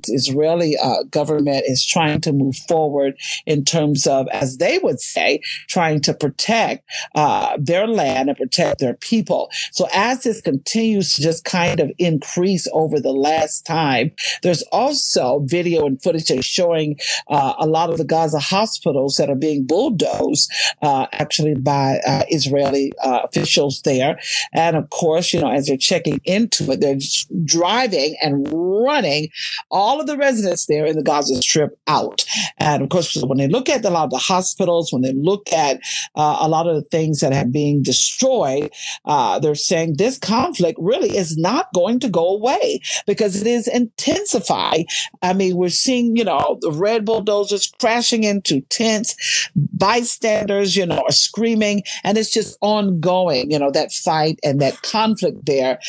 Israeli government is trying to move forward in terms of, as they would say, trying to protect their land and protect their people. So as this continues to just kind of increase over the last time, there's also video and footage that's showing a lot of the Gaza hospitals that are being bulldozed actually by Israeli officials there. And of course, as they're checking into it, they're just driving and running all of the residents there in the Gaza Strip out. And of course, when they look at a lot of the hospitals, when they look at a lot of the things that have been destroyed, they're saying this conflict really is not going to go away because it is intensified. I mean, we're seeing, the red bulldozers crashing into tents, bystanders, are screaming, and it's just ongoing, that fight and that conflict there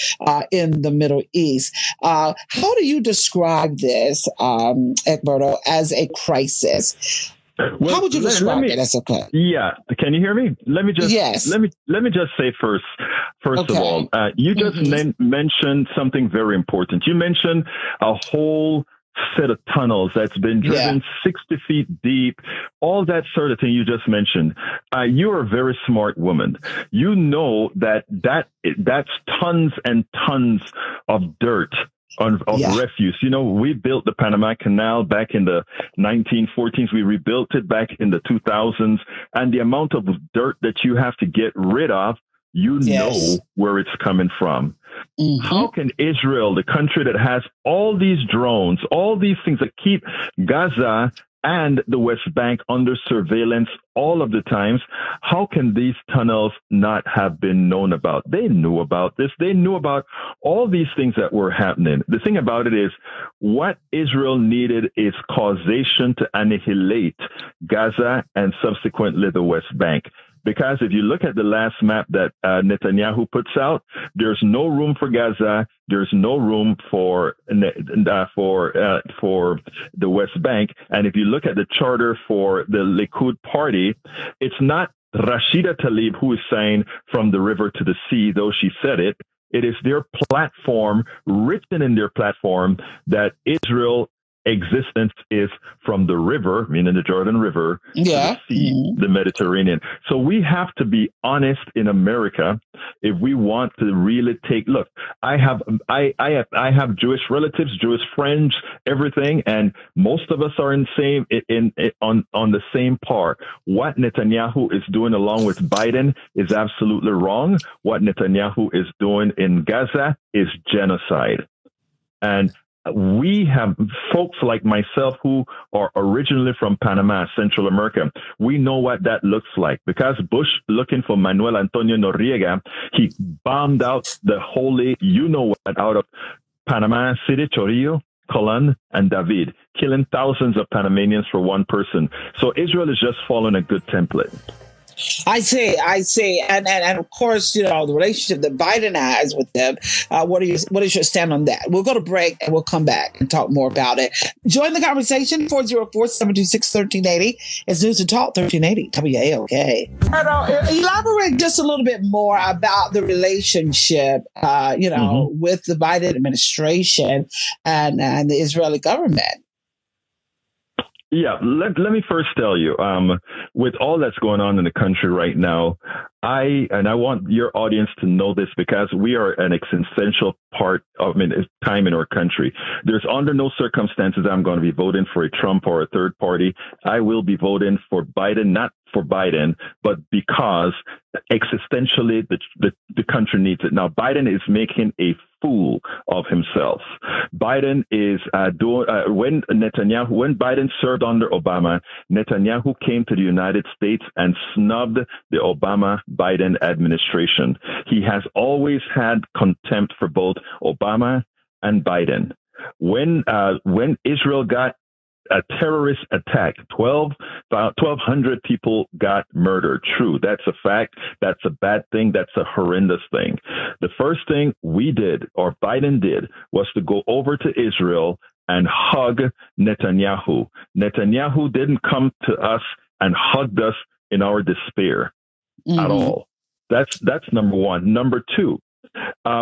in the Middle East. How do you describe this, Egberto, as a crisis? Well, how would you describe it as a crisis? Yeah, can you hear me? Let me just say first of all, you just mentioned something very important. You mentioned a whole set of tunnels that's been driven 60 feet deep, all that sort of thing you just mentioned. You're a very smart woman. You know that's tons and tons of dirt. Of refuse. We built the Panama Canal back in the 1914s. We rebuilt it back in the 2000s. And the amount of dirt that you have to get rid of, know where it's coming from. Mm-hmm. How can Israel, the country that has all these drones, all these things that keep Gaza and the West Bank under surveillance all of the times, how can these tunnels not have been known about? They knew about this. They knew about all these things that were happening. The thing about it is, what Israel needed is causation to annihilate Gaza and subsequently the West Bank. Because if you look at the last map that Netanyahu puts out, there's no room for Gaza. There's no room for the West Bank. And if you look at the charter for the Likud party, it's not Rashida Tlaib who is saying from the river to the sea, though she said it. It is their platform, written in their platform, that Israel existence is from the river, meaning the Jordan River, to the sea, the Mediterranean. So we have to be honest in America if we want to really look. I have Jewish relatives, Jewish friends, everything, and most of us are on the same par. What Netanyahu is doing along with Biden is absolutely wrong. What Netanyahu is doing in Gaza is genocide. And we have folks like myself who are originally from Panama, Central America. We know what that looks like because Bush, looking for Manuel Antonio Noriega, he bombed out the holy, what, out of Panama City, Chorrillo, Colón, and David, killing thousands of Panamanians for one person. So Israel is just following a good template. I see. And of course, the relationship that Biden has with them. What is your stand on that? We'll go to break and we'll come back and talk more about it. Join the conversation, 404-726-1380. It's News and Talk 1380 WAOK. Elaborate just a little bit more about the relationship, with the Biden administration and the Israeli government. Yeah, let me first tell you, with all that's going on in the country right now, I want your audience to know this because we are an essential part of time in our country. There's under no circumstances I'm going to be voting for a Trump or a third party. I will be voting for Biden, not for Biden, but because existentially the country needs it. Now, Biden is making a fool of himself. Biden is when Biden served under Obama, Netanyahu came to the United States and snubbed the Obama-Biden administration. He has always had contempt for both Obama and Biden. When Israel got a terrorist attack, 1,200 people got murdered. True, that's a fact. That's a bad thing. That's a horrendous thing. The first thing we did, or Biden did, was to go over to Israel and hug Netanyahu. Netanyahu didn't come to us and hugged us in our despair at all. That's number one. Number two,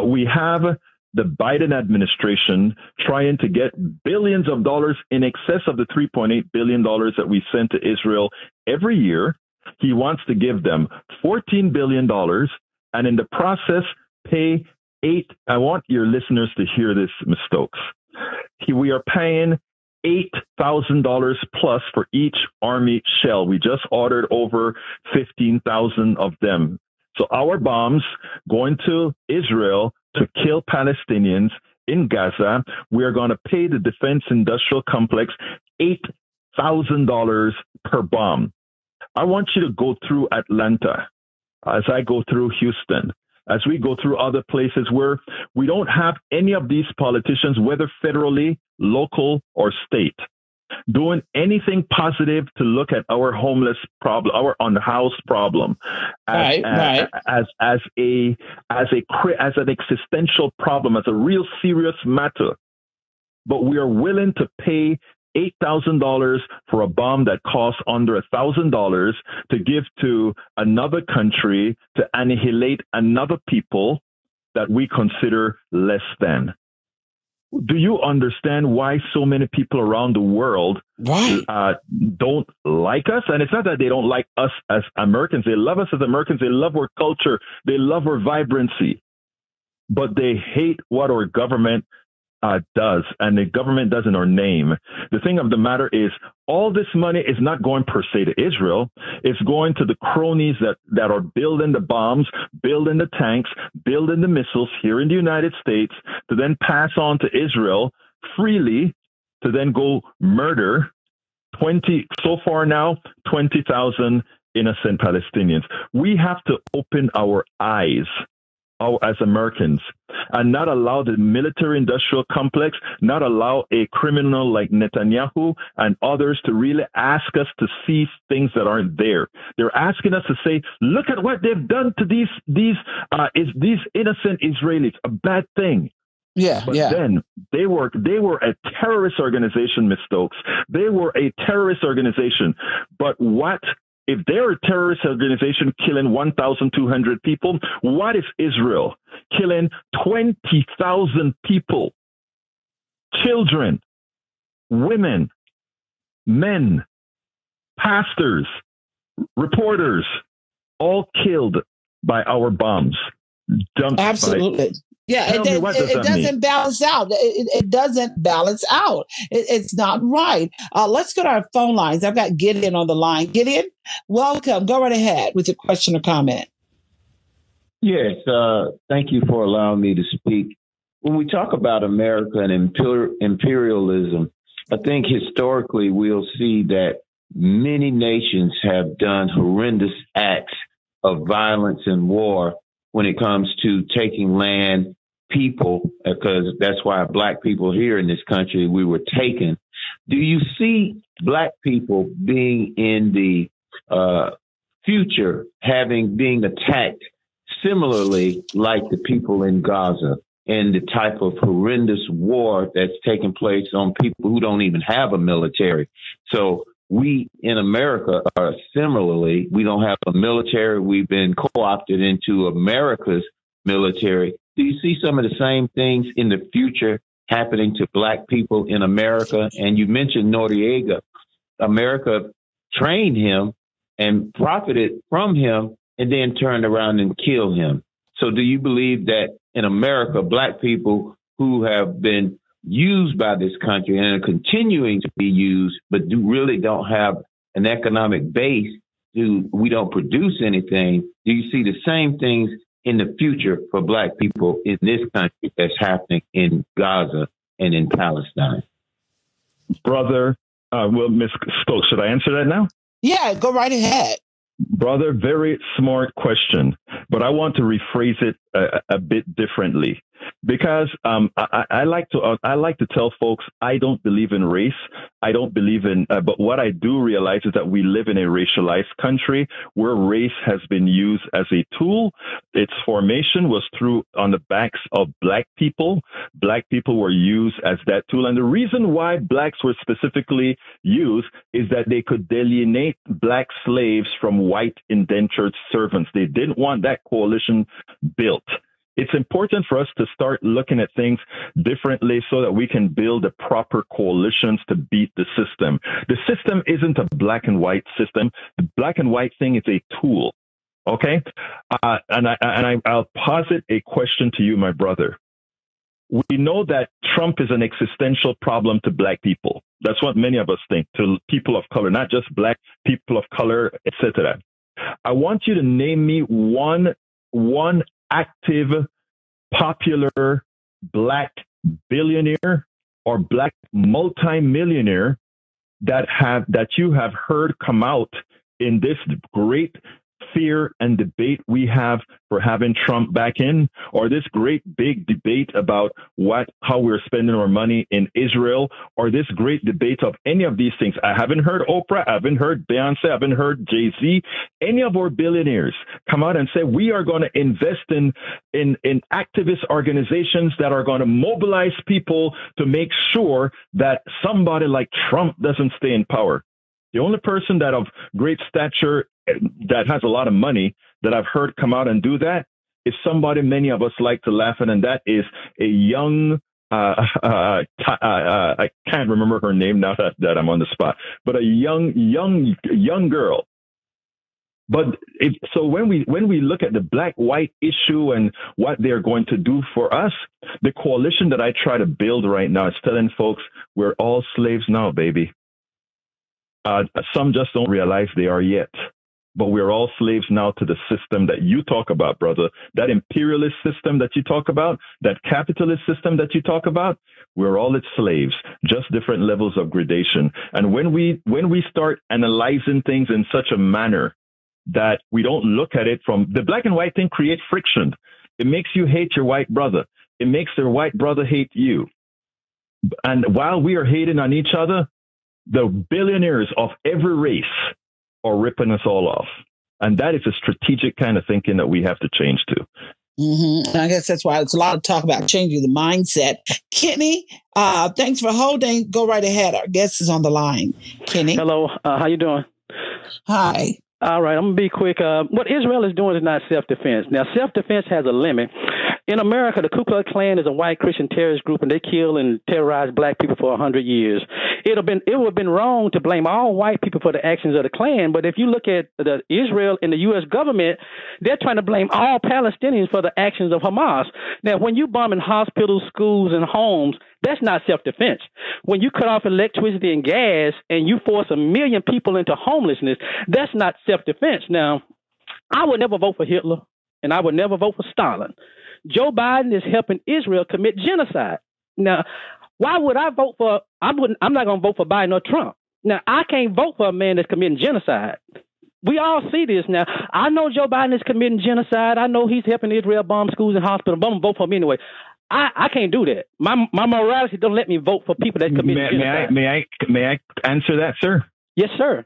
we have the Biden administration trying to get billions of dollars in excess of the $3.8 billion that we send to Israel every year. He wants to give them $14 billion and in the process pay I want your listeners to hear this, Ms. Stokes. We are paying $8,000 plus for each Army shell. We just ordered over 15,000 of them. So our bombs going to Israel to kill Palestinians in Gaza, we are going to pay the defense industrial complex $8,000 per bomb. I want you to go through Atlanta as I go through Houston, as we go through other places where we don't have any of these politicians, whether federally, local, or state, doing anything positive to look at our homeless problem, our unhoused problem, as an existential problem, as a real serious matter. But we are willing to pay $8,000 for a bomb that costs under $1,000 to give to another country to annihilate another people that we consider less than. Do you understand why so many people around the world don't like us? And it's not that they don't like us as Americans. They love us as Americans. They love our culture. They love our vibrancy. But they hate what our government does, and the government does in our name. The thing of the matter is, all this money is not going per se to Israel. It's going to the cronies that are building the bombs, building the tanks, building the missiles here in the United States to then pass on to Israel freely to then go murder 20,000 innocent Palestinians. We have to open our eyes as Americans and not allow the military industrial complex, not allow a criminal like Netanyahu and others to really ask us to see things that aren't there. They're asking us to say, look at what they've done to these innocent Israelis, a bad thing. Then they were a terrorist organization, Ms. Stokes. They were a terrorist organization. But what if they're a terrorist organization killing 1,200 people, what if Israel killing 20,000 people, children, women, men, pastors, reporters, all killed by our bombs? Absolutely. It doesn't balance out. It doesn't balance out. It's not right. Let's go to our phone lines. I've got Gideon on the line. Gideon, welcome. Go right ahead with your question or comment. Yes, thank you for allowing me to speak. When we talk about America and imperialism, I think historically we'll see that many nations have done horrendous acts of violence and war when it comes to taking land, people, because that's why Black people here in this country, we were taken. Do you see Black people being in the future being attacked similarly like the people in Gaza and the type of horrendous war that's taking place on people who don't even have a military? So we in America are similarly, we don't have a military. We've been co-opted into America's military. Do you see some of the same things in the future happening to Black people in America? And you mentioned Noriega. America trained him and profited from him and then turned around and killed him. So do you believe that in America, Black people who have been used by this country and are continuing to be used, but really don't have an economic base, we don't produce anything? Do you see the same things in the future for Black people in this country that's happening in Gaza and in Palestine? Brother, Ms. Stokes, should I answer that now? Yeah, go right ahead. Brother, very smart question, but I want to rephrase it a bit differently. Because I like to tell folks I don't believe in race. I don't believe in, but what I do realize is that we live in a racialized country where race has been used as a tool. Its formation was on the backs of Black people. Black people were used as that tool. And the reason why Blacks were specifically used is that they could delineate Black slaves from white indentured servants. They didn't want that coalition built. It's important for us to start looking at things differently so that we can build the proper coalitions to beat the system. The system isn't a black and white system. The black and white thing is a tool. Okay? I'll posit a question to you, my brother. We know that Trump is an existential problem to black people. That's what many of us think, to people of color, not just black people of color, etc. I want you to name me one active, popular black billionaire or black multimillionaire that you have heard come out in this great fear and debate we have for having Trump back in, or this great big debate about how we're spending our money in Israel, or this great debate of any of these things. I haven't heard Oprah, I haven't heard Beyonce, I haven't heard Jay-Z, any of our billionaires come out and say we are going to invest in activist organizations that are going to mobilize people to make sure that somebody like Trump doesn't stay in power. The only person that of great stature that has a lot of money that I've heard come out and do that is somebody many of us like to laugh at, and that is a young, I can't remember her name now that I'm on the spot, but a young girl. But so when we look at the black-white issue and what they're going to do for us, the coalition that I try to build right now is telling folks we're all slaves now, baby. Some just don't realize they are yet. But we're all slaves now to the system that you talk about, brother. That imperialist system that you talk about, that capitalist system that you talk about, we're all its slaves, just different levels of gradation. And when we start analyzing things in such a manner that we don't look at it from the black and white thing, create friction. It makes you hate your white brother. It makes your white brother hate you. And while we are hating on each other, the billionaires of every race are ripping us all off. And that is a strategic kind of thinking that we have to change to. Mm-hmm. I guess that's why it's a lot of talk about changing the mindset. Kenny, thanks for holding. Go right ahead. Our guest is on the line. Kenny. Hello. How you doing? Hi. All right. I'm going to be quick. What Israel is doing is not self-defense. Now, self-defense has a limit. In America, the Ku Klux Klan is a white Christian terrorist group, and they kill and terrorize black people for 100 years. It would have been wrong to blame all white people for the actions of the Klan. But if you look at the Israel and the U.S. government, they're trying to blame all Palestinians for the actions of Hamas. Now, when you bomb in hospitals, schools, and homes, that's not self-defense. When you cut off electricity and gas and you force 1 million people into homelessness, that's not self-defense. Now, I would never vote for Hitler, and I would never vote for Stalin. Joe Biden is helping Israel commit genocide. Now, why would I vote for? I'm not going to vote for Biden or Trump. Now, I can't vote for a man that's committing genocide. We all see this now. I know Joe Biden is committing genocide. I know he's helping Israel bomb schools and hospitals. But I'm going to vote for him anyway. I can't do that. My morality don't let me vote for people that commit genocide. May I answer that, sir? Yes, sir.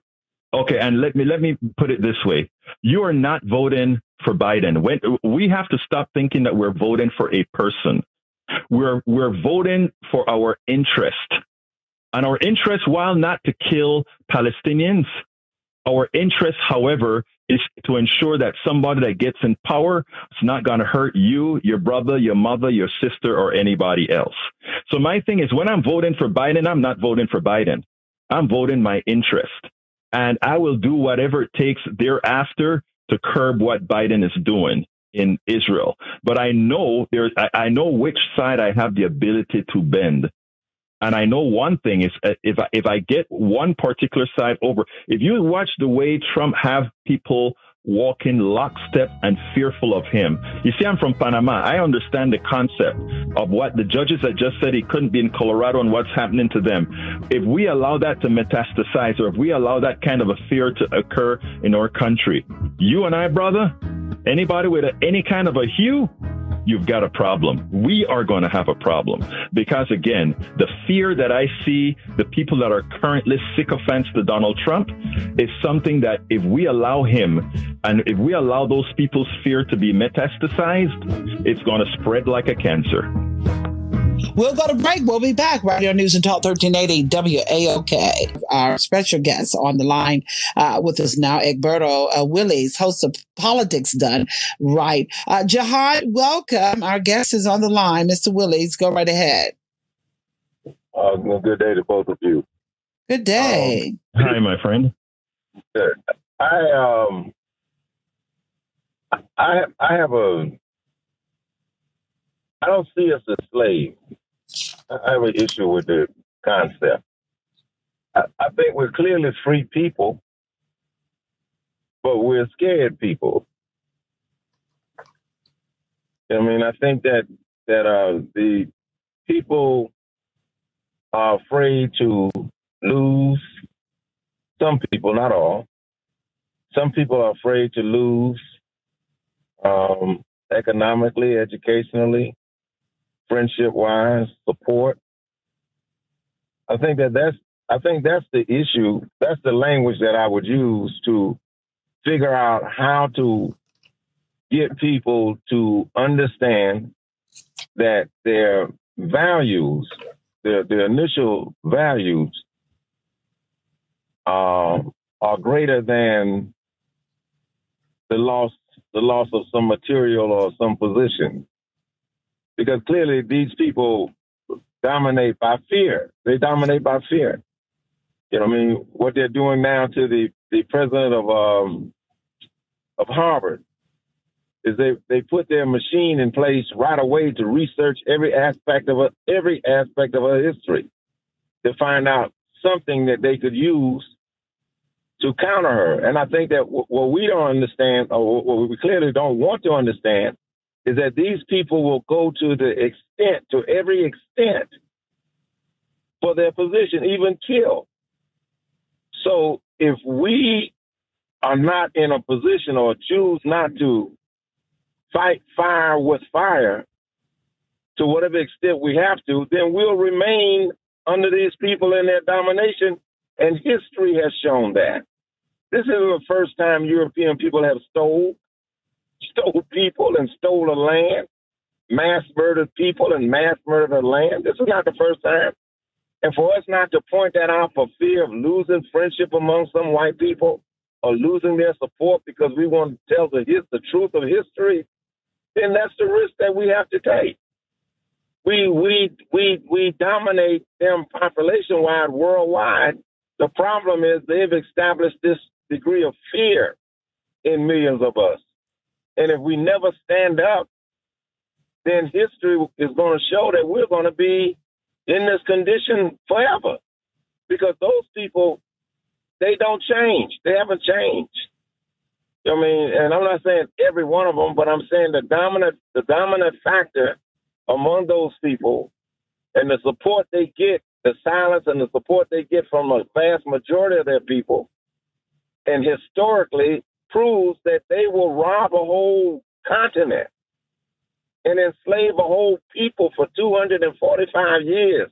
Okay, and let me put it this way: you are not voting for Biden. We have to stop thinking that we're voting for a person. We're voting for our interest, and our interest, while not to kill Palestinians, our interest, however, is to ensure that somebody that gets in power is not going to hurt you, your brother, your mother, your sister, or anybody else. So my thing is, when I'm voting for Biden, I'm not voting for Biden. I'm voting my interest. And I will do whatever it takes thereafter to curb what Biden is doing in Israel. But I know I know which side I have the ability to bend. And I know one thing is if I get one particular side over, if you watch the way Trump have people walking lockstep and fearful of him. You see, I'm from Panama. I understand the concept of what the judges that just said he couldn't be in Colorado and what's happening to them. If we allow that to metastasize, or if we allow that kind of a fear to occur in our country, you and I, brother, anybody with any kind of a hue, you've got a problem. We are going to have a problem because, again, the fear that I see, the people that are currently sycophants to Donald Trump, is something that if we allow him and if we allow those people's fear to be metastasized, it's going to spread like a cancer. We'll go to break. We'll be back. Radio News and Talk 1380 WAOK. Our special guest on the line with us now, Egberto Willies, host of Politics Done Right. Jihad, welcome. Our guest is on the line. Mr. Willies, go right ahead. Good day to both of you. Good day. Hi, my friend. I don't see us as slaves. I have an issue with the concept. I think we're clearly free people, but we're scared people. I mean, I think that the people are afraid to lose. Some people, not all. Some people are afraid to lose economically, educationally, friendship-wise, support. I think that's the issue. That's the language that I would use to figure out how to get people to understand that their values, their initial values, are greater than the loss of some material or some position. Because clearly these people dominate by fear. They dominate by fear. You know what I mean? What they're doing now to the president of Harvard is they put their machine in place right away to research every aspect of her history to find out something that they could use to counter her. And I think that what we don't understand, or what we clearly don't want to understand, is that these people will go to every extent for their position, even kill. So if we are not in a position or choose not to fight fire with fire to whatever extent we have to, then we'll remain under these people in their domination. And history has shown that. This isn't the first time European people have stole people and stole a land, mass murdered people and mass murdered land. This is not the first time. And for us not to point that out for fear of losing friendship among some white people or losing their support because we want to tell the truth of history, then that's the risk that we have to take. We dominate them population-wide, worldwide. The problem is they've established this degree of fear in millions of us. And if we never stand up, then history is going to show that we're going to be in this condition forever. Because those people, they don't change. They haven't changed. I mean, and I'm not saying every one of them, but I'm saying the dominant factor among those people and the support they get, the silence and the support they get from a vast majority of their people, and historically proves that they will rob a whole continent and enslave a whole people for 245 years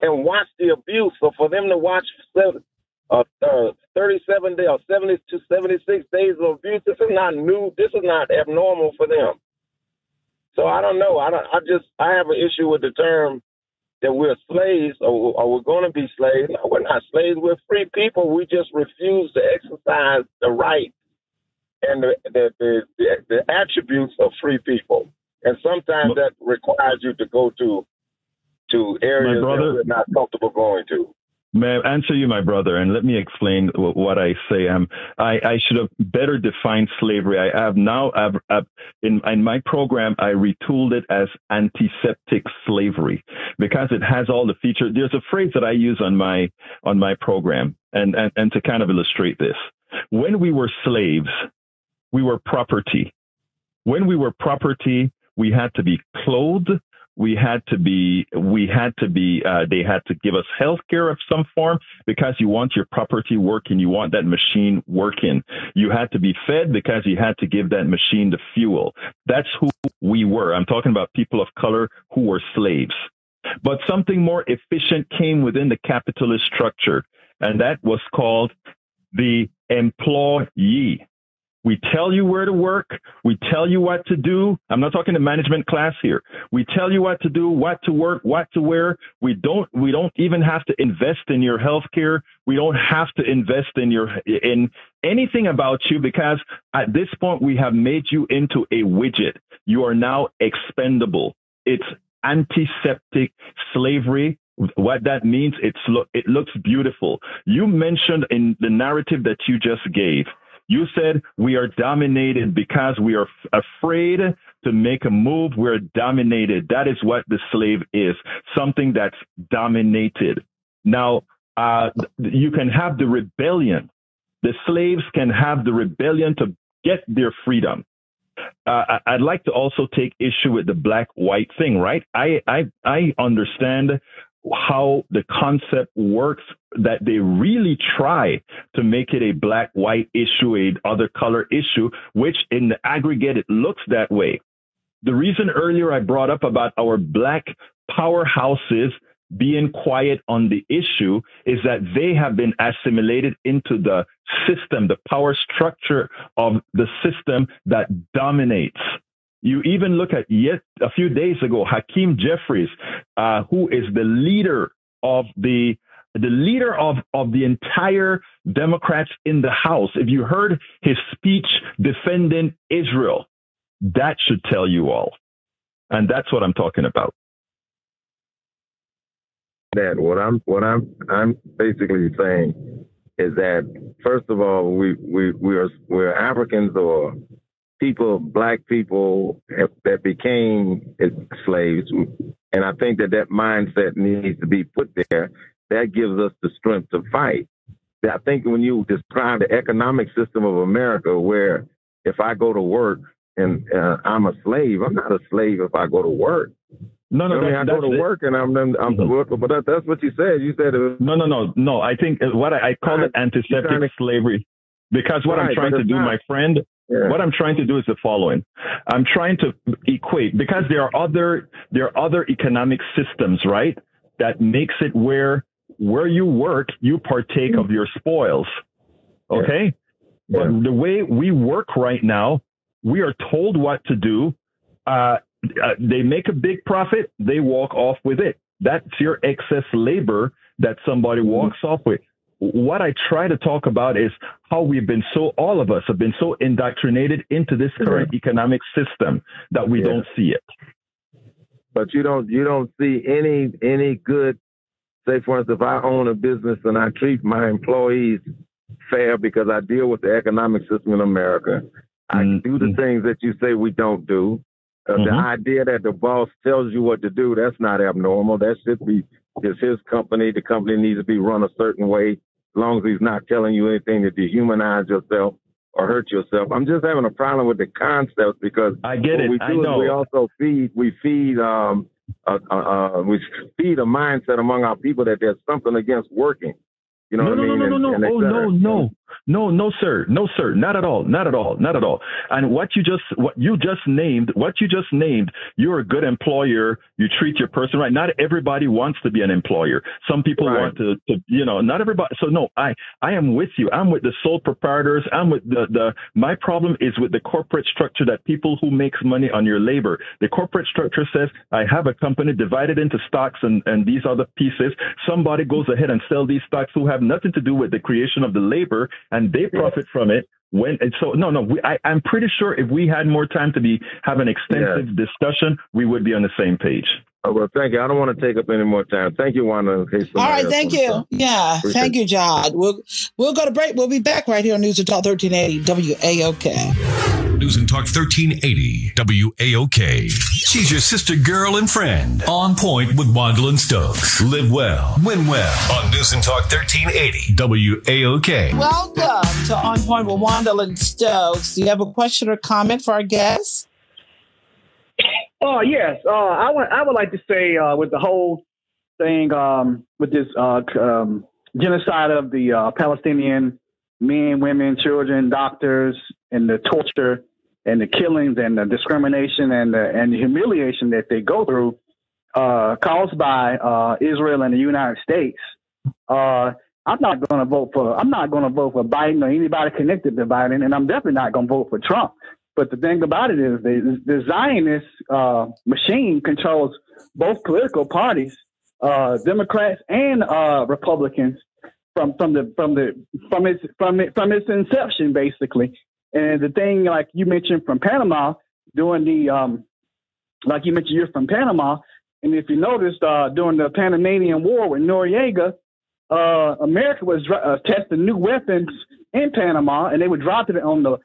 and watch the abuse. So for them to watch 37 days or 70 to 76 days of abuse, this is not new. This is not abnormal for them. So I don't know. I have an issue with the term that we're slaves or we're going to be slaves. No, we're not slaves. We're free people. We just refuse to exercise the right and the attributes of free people. And sometimes that requires you to go to areas that we're not comfortable going to. May I answer you, my brother, and let me explain what I say. I should have better defined slavery. I have now, in my program, I retooled it as antiseptic slavery because it has all the features. There's a phrase that I use on my program, and to kind of illustrate this. When we were slaves, we were property. When we were property, we had to be clothed. They had to give us health care of some form because you want your property working. You want that machine working. You had to be fed because you had to give that machine the fuel. That's who we were. I'm talking about people of color who were slaves. But something more efficient came within the capitalist structure, and that was called the employee. We tell you where to work. We tell you what to do. I'm not talking to management class here. We tell you what to do, what to work, what to wear. We don't even have to invest in your health care. We don't have to invest in anything about you, because at this point we have made you into a widget. You are now expendable. It's antiseptic slavery. What that means, it looks beautiful. You mentioned in the narrative that you just gave, you said we are dominated because we are afraid to make a move. We're dominated. That is what the slave is, something that's dominated. Now, you can have the rebellion. The slaves can have the rebellion to get their freedom. I'd like to also take issue with the black-white thing, right? I understand how the concept works, that they really try to make it a black-white issue, a other color issue, which in the aggregate, it looks that way. The reason earlier I brought up about our black powerhouses being quiet on the issue is that they have been assimilated into the system, the power structure of the system that dominates. You even look at yet a few days ago, Hakeem Jeffries, who is the leader of the entire Democrats in the House. If you heard his speech defending Israel, that should tell you all. And that's what I'm talking about. That what I'm basically saying is that, first of all, we're Africans or people, black people that became slaves. And I think that mindset needs to be put there. That gives us the strength to fight. I think when you describe the economic system of America, where if I go to work and I'm a slave, I'm not a slave if I go to work. No, I go to work and I'm working, but that's what you said. You said no. I think what I call it antiseptic slavery, because what I'm trying to do, my friend. Yeah. What I'm trying to do is the following. I'm trying to equate, because there are other economic systems, right, that makes it where you work, you partake of your spoils. Okay? Yeah. But the way we work right now, we are told what to do. They make a big profit, they walk off with it. That's your excess labor that somebody walks off with. What I try to talk about is how all of us have been so indoctrinated into this current economic system that we don't see it. But you don't see any good, say for instance, if I own a business and I treat my employees fair because I deal with the economic system in America, I do the things that you say we don't do. The idea that the boss tells you what to do, that's not abnormal. That should be, it's his company. The company needs to be run a certain way, as long as he's not telling you anything to dehumanize yourself or hurt yourself. I'm just having a problem with the concepts, because I get it. We also feed a mindset among our people that there's something against working. You know what I mean? No, sir. Not at all. And what you just named, you're a good employer. You treat your person right. Not everybody wants to be an employer. Some people want to, not everybody. So no, I am with you. I'm with the sole proprietors. I'm with my problem is with the corporate structure, that people who makes money on your labor. The corporate structure says, I have a company divided into stocks and these other pieces. Somebody goes ahead and sell these stocks who have nothing to do with the creation of the labor, and they profit from it. I'm pretty sure if we had more time to have an extensive discussion, we would be on the same page. Oh, well, thank you. I don't want to take up any more time. Thank you, Wanda. All right, thank you. Yeah, thank you, John. We'll go to break. We'll be back right here on News and Talk 1380 WAOK. News and Talk 1380 WAOK. She's your sister, girl, and friend. On point with Juandolyn Stokes. Live well, win well. On News and Talk 1380 WAOK. Welcome to On Point with Juandolyn Stokes. Do you have a question or comment for our guests? Yes. I would like to say with the whole thing with this genocide of the Palestinian men, women, children, doctors, and the torture and the killings and the discrimination and the humiliation that they go through caused by Israel and the United States. I'm not going to vote for Biden or anybody connected to Biden, and I'm definitely not going to vote for Trump. But the thing about it is the Zionist machine controls both political parties, Democrats and Republicans, from its inception, basically. And the thing, like you mentioned from Panama, during the like you mentioned, you're from Panama, and if you noticed during the Panamanian War with Noriega, America was testing new weapons in Panama, and they would drop it on the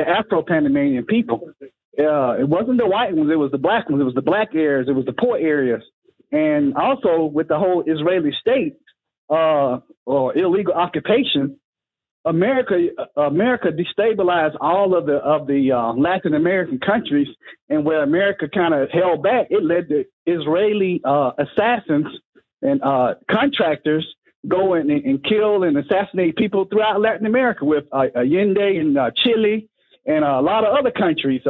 Afro-Panamanian people. It wasn't the white ones; it was the black ones. It was the black areas. It was the poor areas, and also with the whole Israeli state or illegal occupation, America destabilized all of the Latin American countries, and where America kind of held back, it led to Israeli assassins and contractors go in and kill and assassinate people throughout Latin America, with Allende in Chile and a lot of other countries.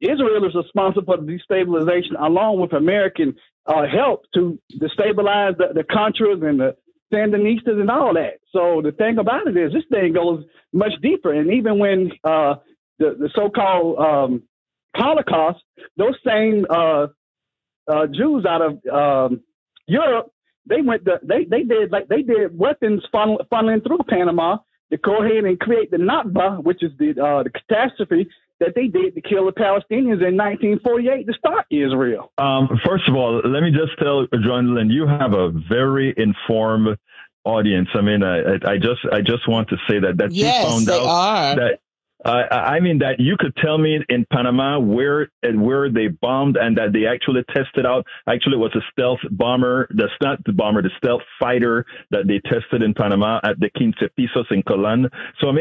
Israel is responsible for the destabilization, along with American help to destabilize the Contras and the Sandinistas and all that. So the thing about it is, this thing goes much deeper. And even when the so-called Holocaust, those same Jews out of Europe, they did weapons funneling through Panama to go ahead and create the Nakba, which is the catastrophe that they did to kill the Palestinians in 1948 to start Israel. First of all, let me just tell Juandolyn, you have a very informed audience. I mean, I just want to say that you found out that. I mean that you could tell me in Panama where they bombed and that they actually tested out. Actually, it was a stealth bomber, the stealth fighter that they tested in Panama at the Quince Pisos in Colón. So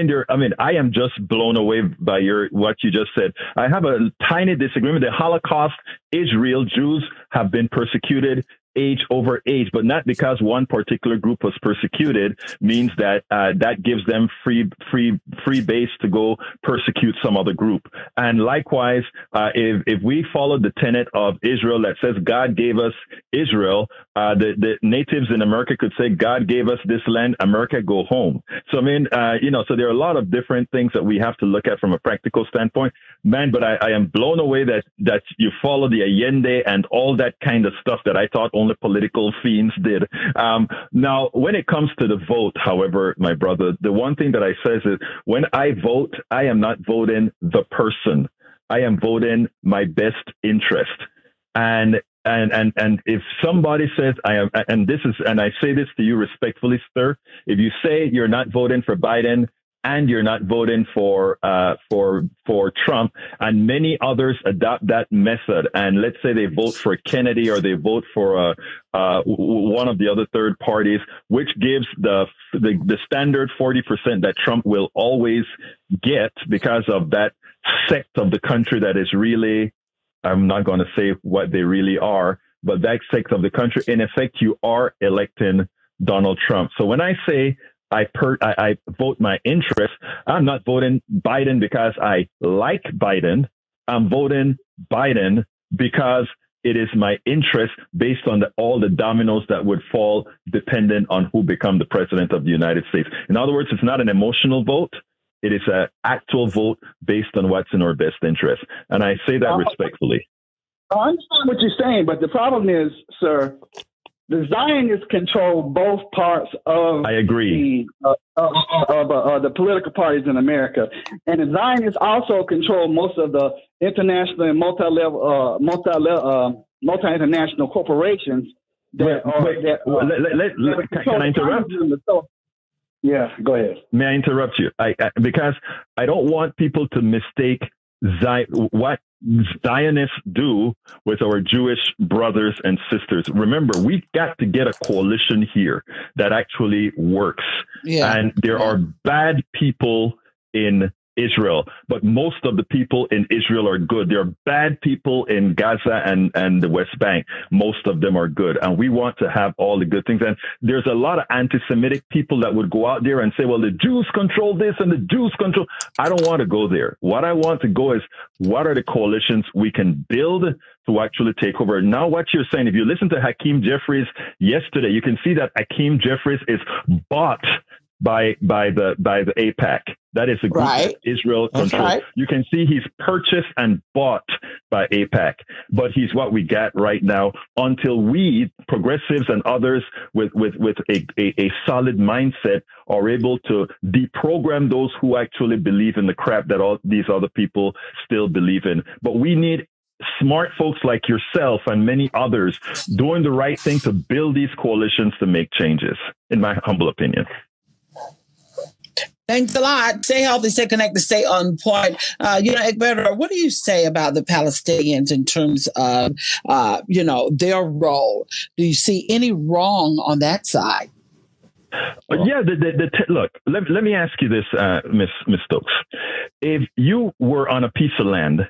I am just blown away by what you just said. I have a tiny disagreement. The Holocaust is real. Jews have been persecuted age over age, but not because one particular group was persecuted means that that gives them free base to go persecute some other group. And likewise, if we follow the tenet of Israel that says God gave us Israel, the natives in America could say God gave us this land, America, go home. So so there are a lot of different things that we have to look at from a practical standpoint, man. But I am blown away that you follow the Allende and all that kind of stuff that I thought only political fiends did. Now, when it comes to the vote, however, my brother, the one thing that I say is when I vote, I am not voting the person. I am voting my best interest. And if somebody says I am, and I say this to you respectfully, sir, if you say you're not voting for Biden and you're not voting for Trump, and many others adopt that method, and let's say they vote for Kennedy or they vote for one of the other third parties, which gives the standard 40% that Trump will always get because of that sect of the country that is really, I'm not going to say what they really are, but that sect of the country, in effect, you are electing Donald Trump. So when I say I vote my interest, I'm not voting Biden because I like Biden. I'm voting Biden because it is my interest based on all the dominoes that would fall dependent on who become the president of the United States. In other words, it's not an emotional vote. It is an actual vote based on what's in our best interest. And I say that respectfully. I understand what you're saying, but the problem is, sir, the Zionists control both parts of I agree. The political parties in America. And the Zionists also control most of the international and multi-international corporations that can I interrupt? Yeah, go ahead. May I interrupt you? Because I don't want people to mistake what Zionists do with our Jewish brothers and sisters. Remember, we've got to get a coalition here that actually works. Yeah. And there are bad people in Israel, but most of the people in Israel are good. There are bad people in Gaza and the West Bank. Most of them are good. And we want to have all the good things. And there's a lot of anti-Semitic people that would go out there and say, well, the Jews control this and the Jews control. I don't want to go there. What I want to go is, what are the coalitions we can build to actually take over? Now, what you're saying, if you listen to Hakeem Jeffries yesterday, you can see that Hakeem Jeffries is bought by the AIPAC. That is a group that Israel controls. Right. You can see he's purchased and bought by AIPAC, but he's what we got right now until we, progressives and others with a solid mindset, are able to deprogram those who actually believe in the crap that all these other people still believe in. But we need smart folks like yourself and many others doing the right thing to build these coalitions to make changes, in my humble opinion. Thanks a lot. Stay healthy, stay connected, stay on point. Egberto, what do you say about the Palestinians in terms of, their role? Do you see any wrong on that side? Look, let me ask you this, Miss Stokes. If you were on a piece of land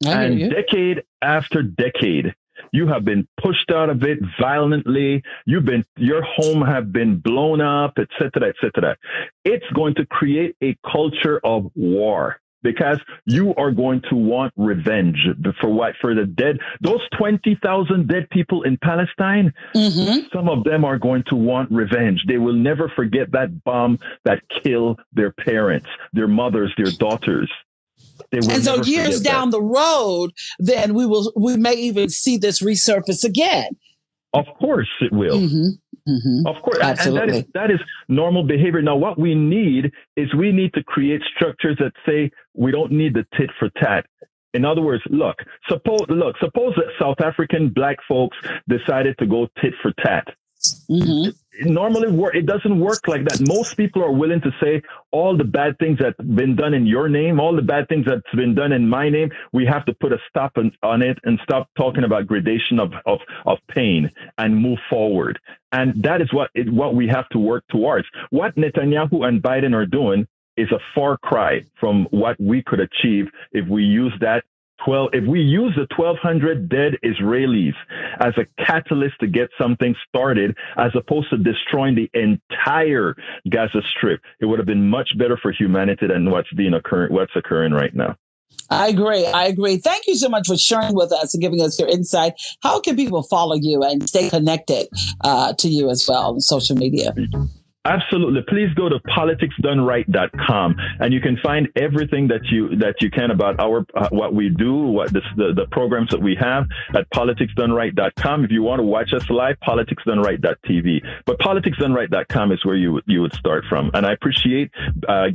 and decade after decade, you have been pushed out of it violently. Your home have been blown up, et cetera, et cetera. It's going to create a culture of war because you are going to want revenge for the dead. Those 20,000 dead people in Palestine, some of them are going to want revenge. They will never forget that bomb that killed their parents, their mothers, their daughters. And so years down the road, then we may even see this resurface again. Of course it will. Of course. Absolutely. And that is normal behavior. Now, what we need to create structures that say we don't need the tit for tat. In other words, suppose that South African black folks decided to go tit for tat. Normally, it doesn't work like that. Most people are willing to say all the bad things that's been done in your name, all the bad things that's been done in my name. We have to put a stop on it and stop talking about gradation of pain and move forward. And that is what we have to work towards. What Netanyahu and Biden are doing is a far cry from what we could achieve if we use the 1,200 dead Israelis as a catalyst to get something started, as opposed to destroying the entire Gaza Strip. It would have been much better for humanity than what's occurring right now. I agree. Thank you so much for sharing with us and giving us your insight. How can people follow you and stay connected to you as well on social media? Absolutely. Please go to politicsdoneright.com and you can find everything that you can about our what we do, the programs that we have at politicsdoneright.com. If you want to watch us live, politicsdoneright.tv. But politicsdoneright.com is where you would start from. And I appreciate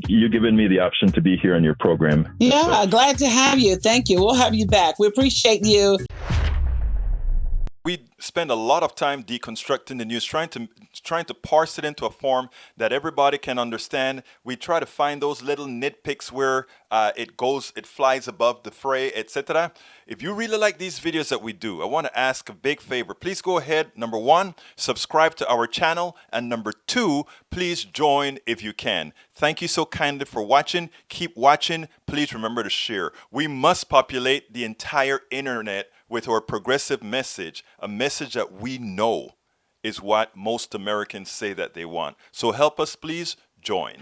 you giving me the option to be here on your program. Yeah, glad to have you. Thank you. We'll have you back. We appreciate you. We spend a lot of time deconstructing the news, trying to parse it into a form that everybody can understand. We try to find those little nitpicks where it flies above the fray, etc. If you really like these videos that we do, I want to ask a big favor. Please go ahead, number 1, subscribe to our channel, and number 2, please join if you can. Thank you so kindly for watching. Keep watching. Please remember to share. We must populate the entire internet with our progressive message, a message that we know is what most Americans say that they want. So help us, please join.